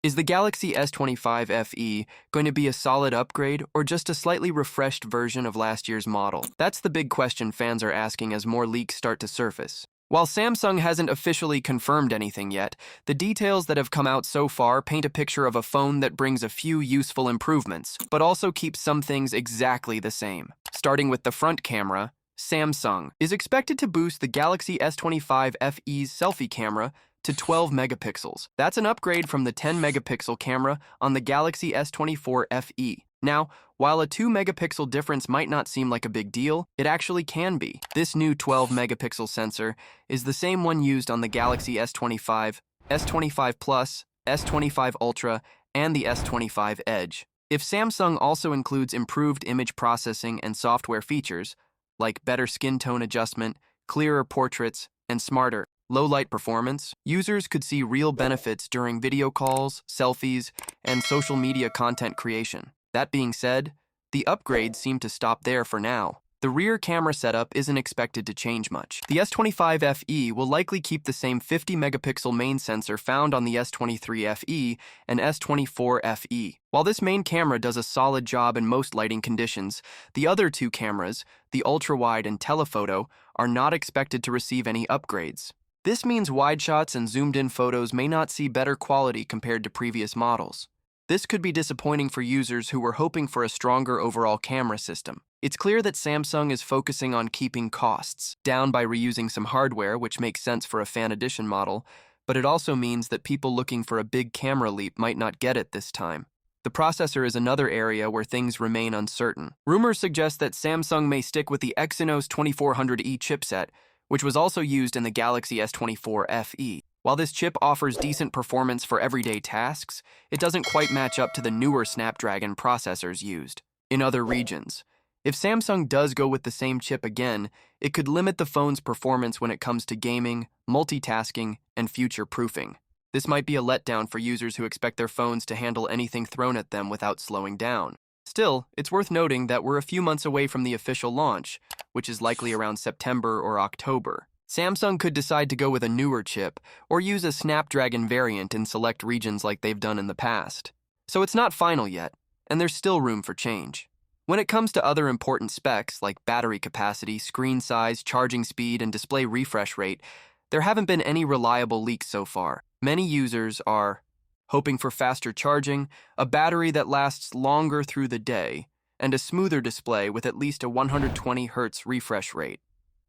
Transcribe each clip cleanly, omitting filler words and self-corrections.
Is the Galaxy S25 FE going to be a solid upgrade or just a slightly refreshed version of last year's model? That's the big question fans are asking as more leaks start to surface. While Samsung hasn't officially confirmed anything yet, the details that have come out so far paint a picture of a phone that brings a few useful improvements, but also keeps some things exactly the same. Starting with the front camera, Samsung is expected to boost the Galaxy S25 FE's selfie camera to 12 megapixels. That's an upgrade from the 10 megapixel camera on the Galaxy S24 FE. Now, while a 2 megapixel difference might not seem like a big deal, it actually can be. This new 12 megapixel sensor is the same one used on the Galaxy S25, S25 Plus, S25 Ultra, and the S25 Edge. If Samsung also includes improved image processing and software features, like better skin tone adjustment, clearer portraits, and smarter, low-light performance, users could see real benefits during video calls, selfies, and social media content creation. That being said, the upgrades seem to stop there for now. The rear camera setup isn't expected to change much. The S25 FE will likely keep the same 50 megapixel main sensor found on the S23 FE and S24 FE. While this main camera does a solid job in most lighting conditions, the other two cameras, the ultra-wide and telephoto, are not expected to receive any upgrades. This means wide shots and zoomed-in photos may not see better quality compared to previous models. This could be disappointing for users who were hoping for a stronger overall camera system. It's clear that Samsung is focusing on keeping costs down by reusing some hardware, which makes sense for a fan edition model, but it also means that people looking for a big camera leap might not get it this time. The processor is another area where things remain uncertain. Rumors suggest that Samsung may stick with the Exynos 2400E chipset, which was also used in the Galaxy S24 FE. While this chip offers decent performance for everyday tasks, it doesn't quite match up to the newer Snapdragon processors used in other regions. If Samsung does go with the same chip again, it could limit the phone's performance when it comes to gaming, multitasking, and future-proofing. This might be a letdown for users who expect their phones to handle anything thrown at them without slowing down. Still, it's worth noting that we're a few months away from the official launch, which is likely around September or October. Samsung could decide to go with a newer chip or use a Snapdragon variant in select regions like they've done in the past. So it's not final yet, and there's still room for change. When it comes to other important specs like battery capacity, screen size, charging speed, and display refresh rate, there haven't been any reliable leaks so far. Many users are hoping for faster charging, a battery that lasts longer through the day, and a smoother display with at least a 120 Hz refresh rate.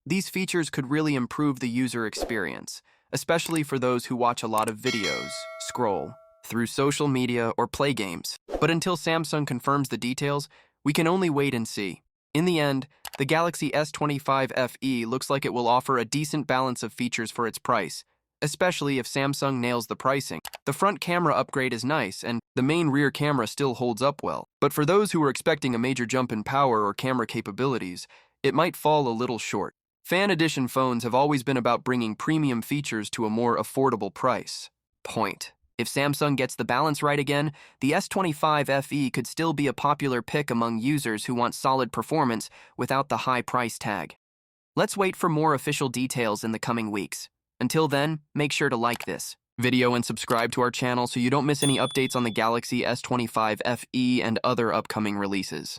These features could really improve the user experience, especially for those who watch a lot of videos, scroll through social media, or play games. But until Samsung confirms the details, we can only wait and see. In the end, the Galaxy S25 FE looks like it will offer a decent balance of features for its price, especially if Samsung nails the pricing. The front camera upgrade is nice, and the main rear camera still holds up well. But for those who are expecting a major jump in power or camera capabilities, it might fall a little short. Fan edition phones have always been about bringing premium features to a more affordable price point. If Samsung gets the balance right again, the S25 FE could still be a popular pick among users who want solid performance without the high price tag. Let's wait for more official details in the coming weeks. Until then, make sure to like this video and subscribe to our channel so you don't miss any updates on the Galaxy S25 FE and other upcoming releases.